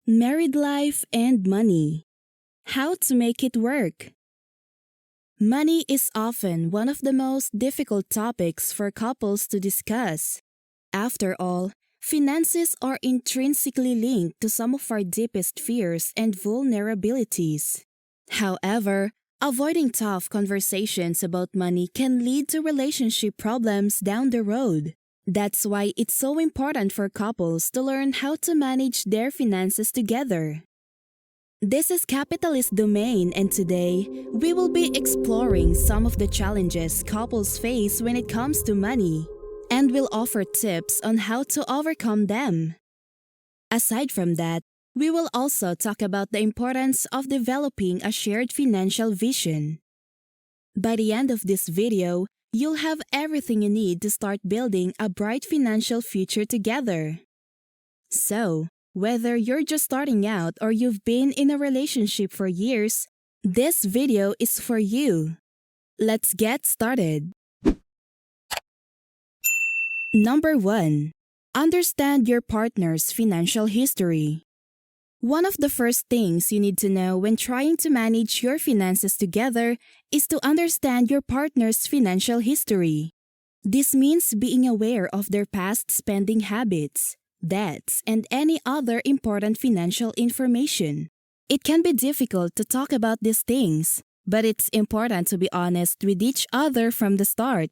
Married life and money. How to make it work. Money is often one of the most difficult topics for couples to discuss. After all, finances are intrinsically linked to some of our deepest fears and vulnerabilities. However, avoiding tough conversations about money can lead to relationship problems down the road. That's why it's so important for couples to learn how to manage their finances together. This is Capitalist Domain, and today we will be exploring some of the challenges couples face when it comes to money, and we'll offer tips on how to overcome them. Aside from that, we will also talk about the importance of developing a shared financial vision. By the end of this video, you'll have everything you need to start building a bright financial future together. So, whether you're just starting out or you've been in a relationship for years, this video is for you. Let's get started. Number 1. Understand your partner's financial history. One of the first things you need to know when trying to manage your finances together is to understand your partner's financial history. This means being aware of their past spending habits, debts, and any other important financial information. It can be difficult to talk about these things, but it's important to be honest with each other from the start.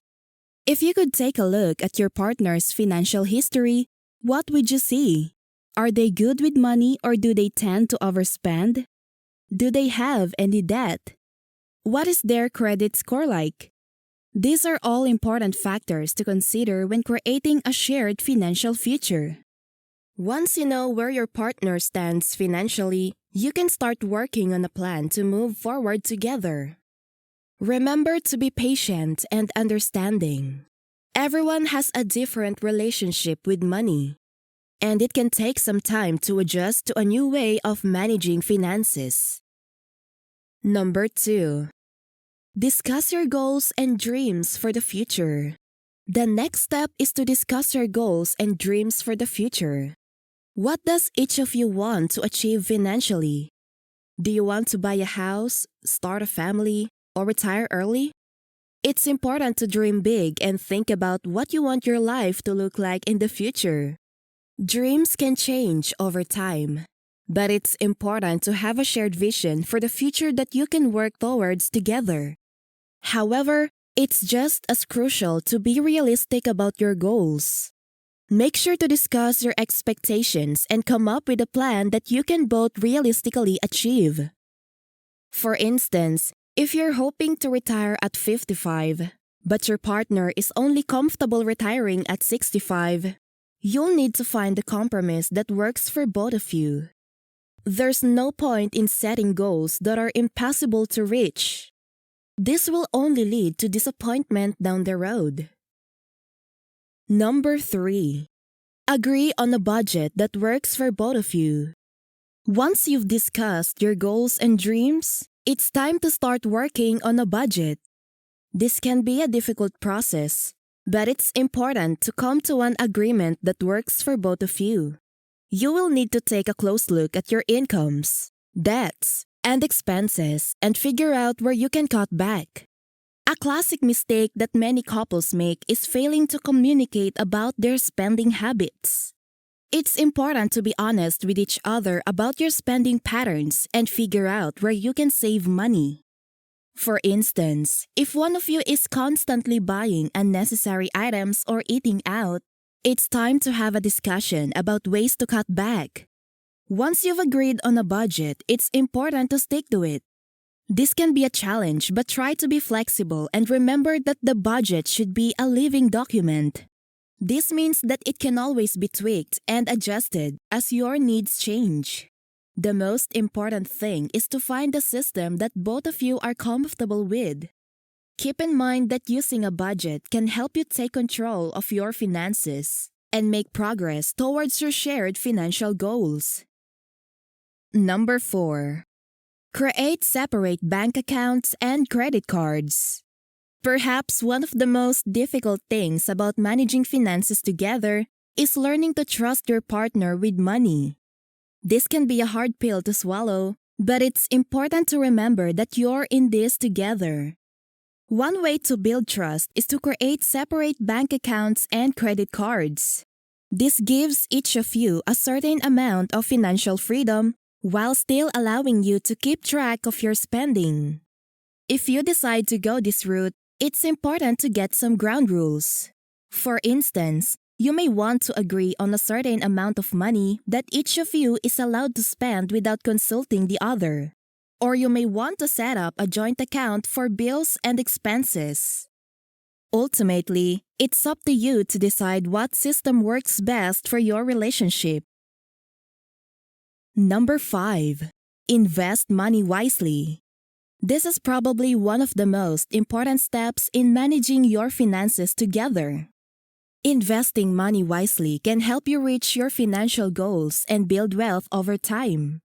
If you could take a look at your partner's financial history, what would you see? Are they good with money or do they tend to overspend? Do they have any debt? What is their credit score like? These are all important factors to consider when creating a shared financial future. Once you know where your partner stands financially, you can start working on a plan to move forward together. Remember to be patient and understanding. Everyone has a different relationship with money, and it can take some time to adjust to a new way of managing finances. Number 2. Discuss your goals and dreams for the future. The next step is to discuss your goals and dreams for the future. What does each of you want to achieve financially? Do you want to buy a house, start a family, or retire early? It's important to dream big and think about what you want your life to look like in the future. Dreams can change over time, but it's important to have a shared vision for the future that you can work towards together. However, it's just as crucial to be realistic about your goals. Make sure to discuss your expectations and come up with a plan that you can both realistically achieve. For instance, if you're hoping to retire at 55, but your partner is only comfortable retiring at 65, you'll need to find a compromise that works for both of you. There's no point in setting goals that are impossible to reach. This will only lead to disappointment down the road. Number 3. Agree on a budget that works for both of you. Once you've discussed your goals and dreams, it's time to start working on a budget. This can be a difficult process, but it's important to come to an agreement that works for both of you. You will need to take a close look at your incomes, debts, and expenses and figure out where you can cut back. A classic mistake that many couples make is failing to communicate about their spending habits. It's important to be honest with each other about your spending patterns and figure out where you can save money. For instance, if one of you is constantly buying unnecessary items or eating out, it's time to have a discussion about ways to cut back. Once you've agreed on a budget, it's important to stick to it. This can be a challenge, but try to be flexible and remember that the budget should be a living document. This means that it can always be tweaked and adjusted as your needs change. The most important thing is to find a system that both of you are comfortable with. Keep in mind that using a budget can help you take control of your finances and make progress towards your shared financial goals. Number 4. Create separate bank accounts and credit cards. Perhaps one of the most difficult things about managing finances together is learning to trust your partner with money. This can be a hard pill to swallow, but it's important to remember that you're in this together. One way to build trust is to create separate bank accounts and credit cards. This gives each of you a certain amount of financial freedom while still allowing you to keep track of your spending. If you decide to go this route, it's important to get some ground rules. For instance, you may want to agree on a certain amount of money that each of you is allowed to spend without consulting the other. Or you may want to set up a joint account for bills and expenses. Ultimately, it's up to you to decide what system works best for your relationship. Number 5. Invest money wisely. This is probably one of the most important steps in managing your finances together. Investing money wisely can help you reach your financial goals and build wealth over time.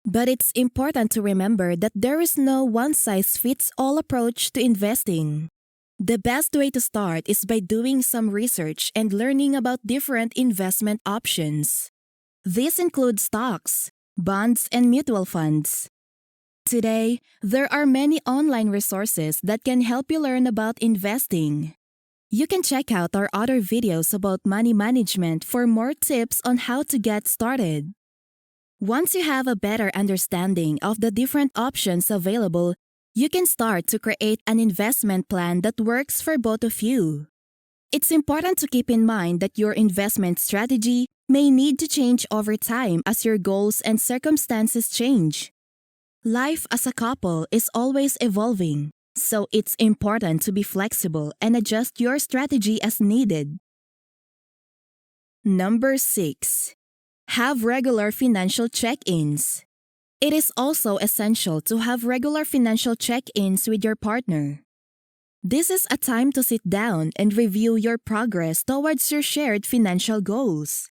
But it's important to remember that there is no one-size-fits-all approach to investing. The best way to start is by doing some research and learning about different investment options. These include stocks, bonds, and mutual funds. Today, there are many online resources that can help you learn about investing. You can check out our other videos about money management for more tips on how to get started. Once you have a better understanding of the different options available, you can start to create an investment plan that works for both of you. It's important to keep in mind that your investment strategy may need to change over time as your goals and circumstances change. Life as a couple is always evolving, so it's important to be flexible and adjust your strategy as needed. Number 6. Have regular financial check-ins. It is also essential to have regular financial check-ins with your partner. This is a time to sit down and review your progress towards your shared financial goals.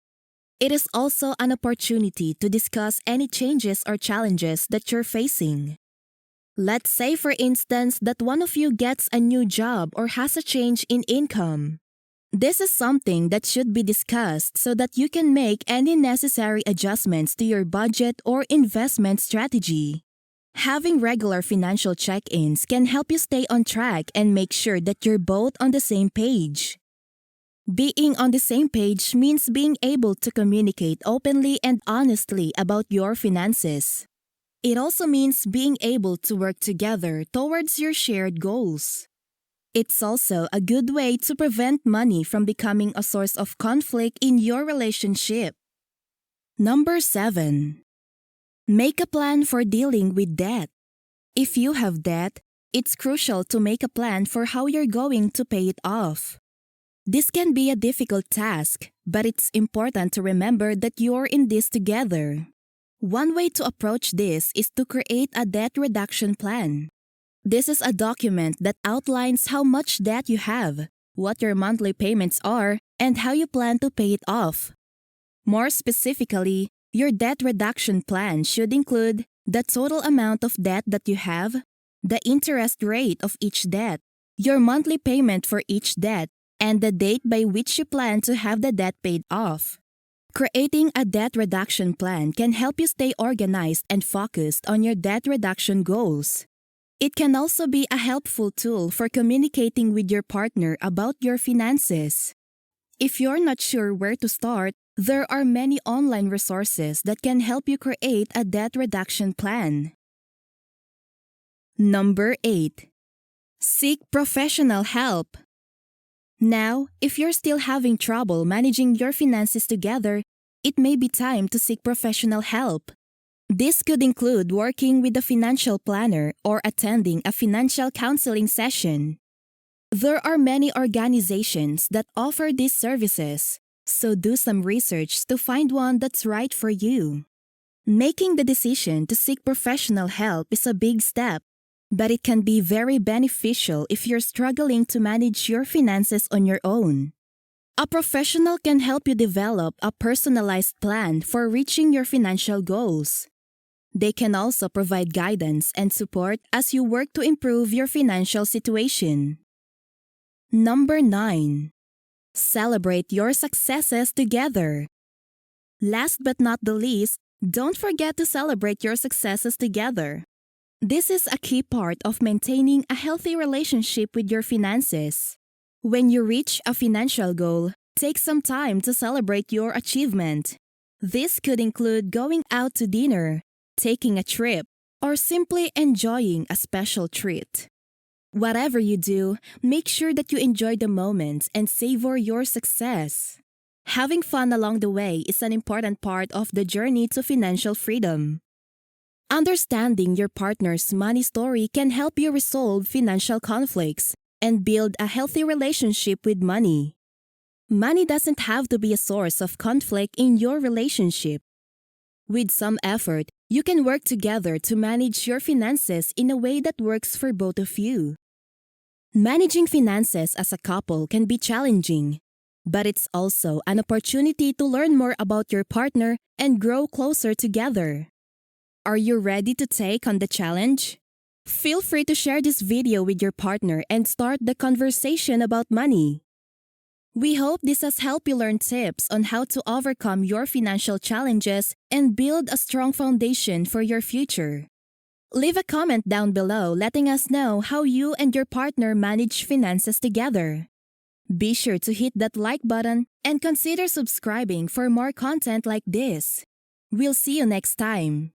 It is also an opportunity to discuss any changes or challenges that you're facing. Let's say, for instance, that one of you gets a new job or has a change in income. This is something that should be discussed so that you can make any necessary adjustments to your budget or investment strategy. Having regular financial check-ins can help you stay on track and make sure that you're both on the same page. Being on the same page means being able to communicate openly and honestly about your finances. It also means being able to work together towards your shared goals. It's also a good way to prevent money from becoming a source of conflict in your relationship. Number 7. Make a plan for dealing with debt. If you have debt, it's crucial to make a plan for how you're going to pay it off. This can be a difficult task, but it's important to remember that you're in this together. One way to approach this is to create a debt reduction plan. This is a document that outlines how much debt you have, what your monthly payments are, and how you plan to pay it off. More specifically, your debt reduction plan should include the total amount of debt that you have, the interest rate of each debt, your monthly payment for each debt, and the date by which you plan to have the debt paid off. Creating a debt reduction plan can help you stay organized and focused on your debt reduction goals. It can also be a helpful tool for communicating with your partner about your finances. If you're not sure where to start, there are many online resources that can help you create a debt reduction plan. Number 8. Seek professional help. Now, if you're still having trouble managing your finances together, it may be time to seek professional help. This could include working with a financial planner or attending a financial counseling session. There are many organizations that offer these services, so do some research to find one that's right for you. Making the decision to seek professional help is a big step, but it can be very beneficial if you're struggling to manage your finances on your own. A professional can help you develop a personalized plan for reaching your financial goals. They can also provide guidance and support as you work to improve your financial situation. Number 9. Celebrate your successes together. Last but not the least, Don't forget to celebrate your successes together. This is a key part of maintaining a healthy relationship with your finances. When you reach a financial goal, take some time to celebrate your achievement. This could include going out to dinner, taking a trip, or simply enjoying a special treat. Whatever you do, make sure that you enjoy the moments and savor your success. Having fun along the way is an important part of the journey to financial freedom. Understanding your partner's money story can help you resolve financial conflicts and build a healthy relationship with money. Money doesn't have to be a source of conflict in your relationship. With some effort, you can work together to manage your finances in a way that works for both of you. Managing finances as a couple can be challenging, but it's also an opportunity to learn more about your partner and grow closer together. Are you ready to take on the challenge? Feel free to share this video with your partner and start the conversation about money. We hope this has helped you learn tips on how to overcome your financial challenges and build a strong foundation for your future. Leave a comment down below letting us know how you and your partner manage finances together. Be sure to hit that like button and consider subscribing for more content like this. We'll see you next time.